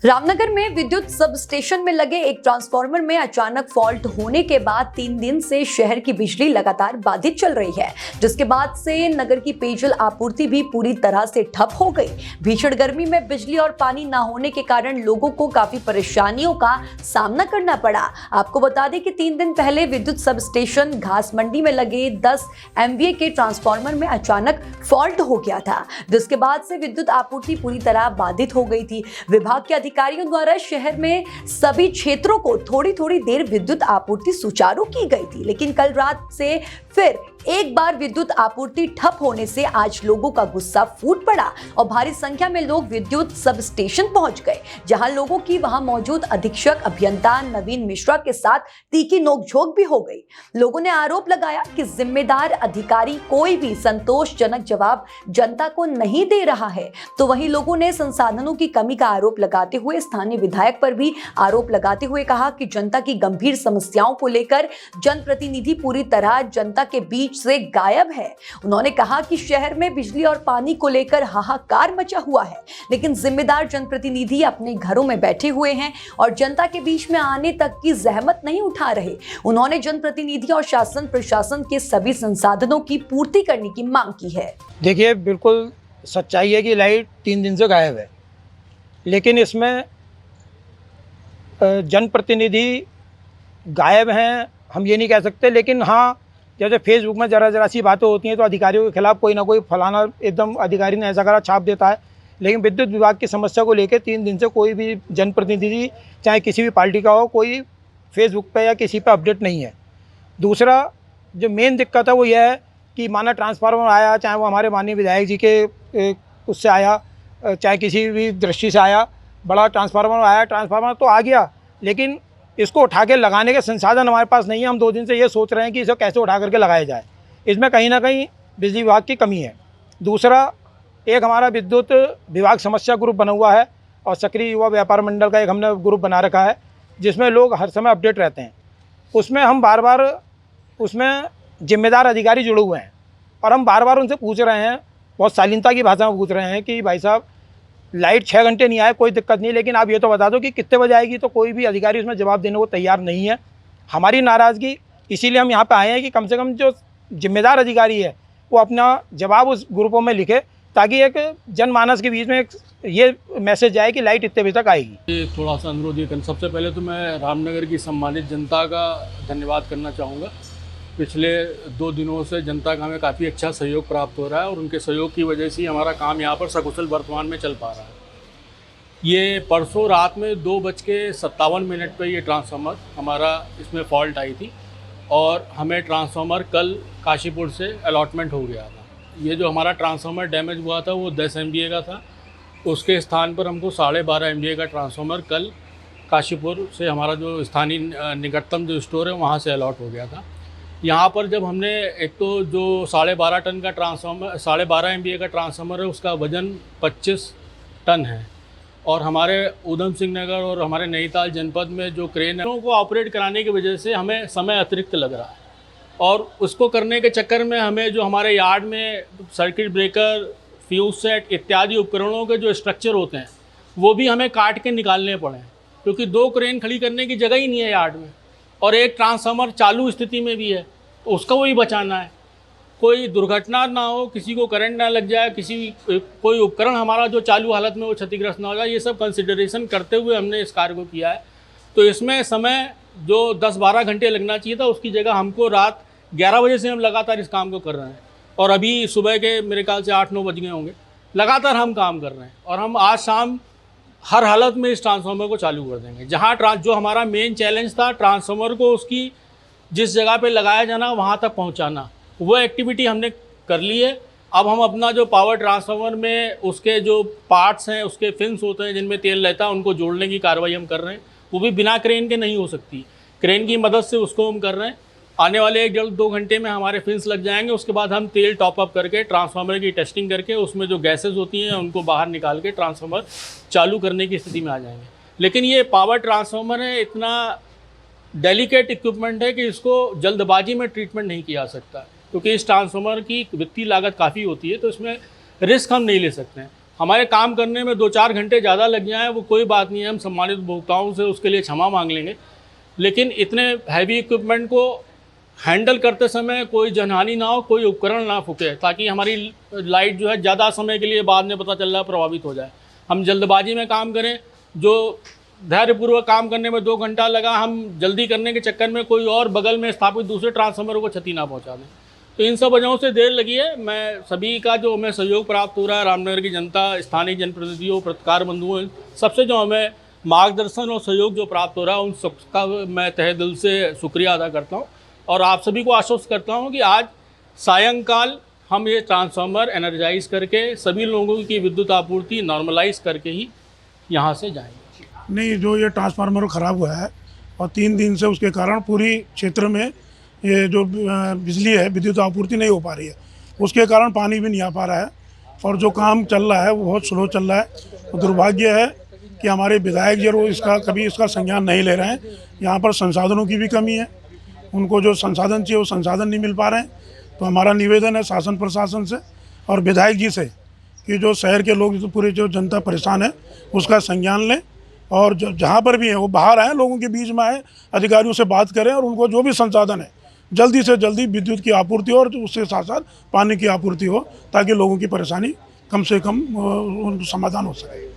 रामनगर में विद्युत sub station में लगे एक ट्रांसफार्मर में अचानक फॉल्ट होने के बाद 3 दिन से शहर की बिजली लगातार बाधित चल रही है, जिसके बाद से नगर की पेयजल आपूर्ति भी पूरी तरह से ठप हो गई। भीषण गर्मी में बिजली और पानी न होने के कारण लोगों को काफी परेशानियों का सामना करना पड़ा। आपको बता दें कि 3 दिन पहले विद्युत सब स्टेशन घास मंडी में लगे 10 MVA के ट्रांसफार्मर में अचानक फॉल्ट हो गया था, जिसके बाद से विद्युत आपूर्ति पूरी तरह बाधित हो गई थी। विभाग के अधिकारियों द्वारा शहर में सभी क्षेत्रों को थोड़ी थोड़ी देर विद्युत आपूर्ति सुचारू की गई थी, लेकिन कल रात से फिर एक बार विद्युत आपूर्ति ठप होने से आज लोगों का गुस्सा फूट पड़ा और भारी संख्या में लोग विद्युत सब स्टेशन पहुंच गए, जहां लोगों की वहां मौजूद अधीक्षक अभियंता नवीन मिश्रा के साथ तीखी नोकझोंक भी हो गई। लोगों ने आरोप लगाया कि जिम्मेदार अधिकारी कोई भी संतोषजनक जवाब जनता को नहीं दे रहा है, तो वहीं लोगों ने संसाधनों की कमी का आरोप लगाते हुए स्थानीय विधायक पर भी आरोप लगाते हुए कहा कि जनता की गंभीर समस्याओं को लेकर जनप्रतिनिधि पूरी तरह जनता के बीच से गायब है। उन्होंने कहा कि शहर में बिजली और पानी को लेकर हाहाकार मचा हुआ है, लेकिन जिम्मेदार जनप्रतिनिधि अपने घरों में बैठे हुए हैं और जनता के बीच में आने तक की जहमत नहीं उठा रहे। उन्होंने जनप्रतिनिधि और शासन प्रशासन के सभी संसाधनों की पूर्ति करने की मांग की है। देखिए, बिल्कुल सच्चाई है कि लाइट 3 दिन से गायब है, लेकिन इसमें जनप्रतिनिधि गायब हैं हम ये नहीं कह सकते। लेकिन हाँ, जैसे फेसबुक में ज़रा सी बातें होती हैं तो अधिकारियों के खिलाफ कोई ना कोई फलाना एकदम अधिकारी ने ऐसा करा छाप देता है, लेकिन विद्युत विभाग की समस्या को लेकर 3 दिन से कोई भी जनप्रतिनिधि चाहे किसी भी पार्टी का हो, कोई फेसबुक पे या किसी पे अपडेट नहीं है। दूसरा जो मेन दिक्कत है वो यह है कि माना ट्रांसफार्मर आया, चाहे वो हमारे माननीय विधायक जी के उससे आया, चाहे किसी भी दृष्टि से आया, बड़ा ट्रांसफार्मर आया, ट्रांसफार्मर तो आ गया, लेकिन इसको उठा के लगाने के संसाधन हमारे पास नहीं है। हम 2 दिन से ये सोच रहे हैं कि इसे कैसे उठा करके लगाया जाए। इसमें कहीं ना कहीं बिजली विभाग की कमी है। दूसरा, एक हमारा विद्युत विभाग समस्या ग्रुप बना हुआ है और सक्रिय युवा व्यापार मंडल का एक हमने ग्रुप बना रखा है, जिसमें लोग हर समय अपडेट रहते हैं। उसमें हम बार बार उसमें जिम्मेदार अधिकारी जुड़े हुए हैं और हम बार बार उनसे पूछ रहे हैं, बहुत शालीनता की भाषा में पूछ रहे हैं कि भाई साहब, लाइट 6 घंटे नहीं आए, कोई दिक्कत नहीं, लेकिन आप ये तो बता दो कि कितने बजे आएगी। तो कोई भी अधिकारी उसमें जवाब देने को तैयार नहीं है। हमारी नाराज़गी इसीलिए हम यहाँ पे आए हैं कि कम से कम जो जिम्मेदार अधिकारी है वो अपना जवाब उस ग्रुपों में लिखे, ताकि एक जनमानस के बीच में एक ये मैसेज जाए कि लाइट इतने बजे तक आएगी। थोड़ा सा अनुरोध ये करना, सबसे पहले तो मैं रामनगर की सम्मानित जनता का धन्यवाद करना चाहूँगा। पिछले 2 दिनों से जनता का हमें काफ़ी अच्छा सहयोग प्राप्त हो रहा है और उनके सहयोग की वजह से हमारा काम यहाँ पर सकुशल वर्तमान में चल पा रहा है। ये परसों रात में 2:57 पर ये ट्रांसफार्मर हमारा इसमें फॉल्ट आई थी और हमें ट्रांसफार्मर कल काशीपुर से अलॉटमेंट हो गया था। ये जो हमारा ट्रांसफार्मर डैमेज हुआ था वो 10 MVA का था, उसके स्थान पर हमको 12.5 MVA का ट्रांसफार्मर कल काशीपुर से हमारा जो स्थानीय निकटतम जो स्टोर है वहाँ से अलॉट हो गया था। यहाँ पर जब हमने एक तो जो 12.5 टन का ट्रांसफार्मर 12.5 MVA का ट्रांसफार्मर है, उसका वज़न 25 टन है और हमारे उधम सिंह नगर और हमारे नैनीताल जनपद में जो क्रेन है उनको ऑपरेट कराने की वजह से हमें समय अतिरिक्त लग रहा है और उसको करने के चक्कर में हमें जो हमारे यार्ड में सर्किट ब्रेकर, फ्यूज सेट इत्यादि उपकरणों के जो स्ट्रक्चर होते हैं वो भी हमें काट के निकालने पड़े, क्योंकि 2 क्रेन खड़ी करने की जगह ही नहीं है यार्ड में और एक ट्रांसफार्मर चालू स्थिति में भी है, तो उसका वही बचाना है। कोई दुर्घटना ना हो, किसी को करंट ना लग जाए, कोई उपकरण हमारा जो चालू हालत में वो क्षतिग्रस्त ना हो जाए, ये सब कंसिडरेशन करते हुए हमने इस कार्य को किया है। तो इसमें समय जो 10-12 घंटे लगना चाहिए था, उसकी जगह हमको रात 11 बजे से हम लगातार इस काम को कर रहे हैं और अभी सुबह के मेरे ख्याल से 8-9 बज गए होंगे, लगातार हम काम कर रहे हैं और हम आज शाम हर हालत में इस ट्रांसफार्मर को चालू कर देंगे। जहाँ जो हमारा मेन चैलेंज था ट्रांसफार्मर को उसकी जिस जगह पे लगाया जाना वहाँ तक पहुँचाना, वो एक्टिविटी हमने कर ली है। अब हम अपना जो पावर ट्रांसफार्मर में उसके जो पार्ट्स हैं, उसके फिन्स होते हैं जिनमें तेल रहता है, उनको जोड़ने की कार्रवाई हम कर रहे हैं। वो भी बिना क्रेन के नहीं हो सकती, क्रेन की मदद से उसको हम कर रहे हैं। आने वाले 1-2 घंटे में हमारे फिन्स लग जाएंगे, उसके बाद हम तेल टॉपअप करके ट्रांसफार्मर की टेस्टिंग करके उसमें जो गैसेज होती हैं उनको बाहर निकाल के ट्रांसफार्मर चालू करने की स्थिति में आ जाएंगे। लेकिन ये पावर ट्रांसफार्मर है, इतना डेलिकेट इक्विपमेंट है कि इसको जल्दबाजी में ट्रीटमेंट नहीं किया जा सकता, क्योंकि इस ट्रांसफार्मर की वित्तीय लागत काफ़ी होती है, तो इसमें रिस्क हम नहीं ले सकते हैं। हमारे काम करने में 2-4 घंटे ज़्यादा लग जाएँ वो कोई बात नहीं है, हम सम्मानित उपभोक्ताओं से उसके लिए क्षमा मांग लेंगे। लेकिन इतने हैवी इक्विपमेंट को हैंडल करते समय कोई जनहानि ना हो, कोई उपकरण ना फूके, ताकि हमारी लाइट जो है ज़्यादा समय के लिए बाद में पता चल रहा है प्रभावित हो जाए। हम जल्दबाजी में काम करें, जो धैर्यपूर्वक काम करने में 2 घंटा लगा, हम जल्दी करने के चक्कर में कोई और बगल में स्थापित दूसरे ट्रांसफार्मर को क्षति ना पहुंचा दें। तो इन सब वजहों से देर लगी है। मैं सभी का जो हमें सहयोग प्राप्त हो रहा है, रामनगर की जनता, स्थानीय जनप्रतिनिधियों, पत्रकार बंधुओं, सबसे जो हमें मार्गदर्शन और सहयोग जो प्राप्त हो रहा है, उन सबका मैं तहे दिल से शुक्रिया अदा करता हूँ। और आप सभी को आश्वस्त करता हूँ कि आज सायंकाल हम ये ट्रांसफार्मर एनर्जाइज करके सभी लोगों की विद्युत आपूर्ति नॉर्मलाइज करके ही यहाँ से जाएंगे। नहीं, जो ये ट्रांसफार्मर ख़राब हुआ है और 3 दिन से उसके कारण पूरी क्षेत्र में ये जो बिजली है, विद्युत आपूर्ति नहीं हो पा रही है, उसके कारण पानी भी नहीं आ पा रहा है और जो काम चल रहा है वो बहुत स्लो चल रहा है। तो दुर्भाग्य है कि हमारे विधायक जो कभी इसका संज्ञान नहीं ले रहे हैं। यहाँ पर संसाधनों की भी कमी है, उनको जो संसाधन चाहिए वो संसाधन नहीं मिल पा रहे हैं। तो हमारा निवेदन है शासन प्रशासन से और विधायक जी से कि जो शहर के लोग, जो पूरी जो जनता परेशान है, उसका संज्ञान लें और जो जहाँ पर भी है वो बाहर आए, लोगों के बीच में आए, अधिकारियों से बात करें और उनको जो भी संसाधन है जल्दी से जल्दी विद्युत की आपूर्ति हो और उसके साथ साथ पानी की आपूर्ति हो, ताकि लोगों की परेशानी कम से कम समाधान हो सके।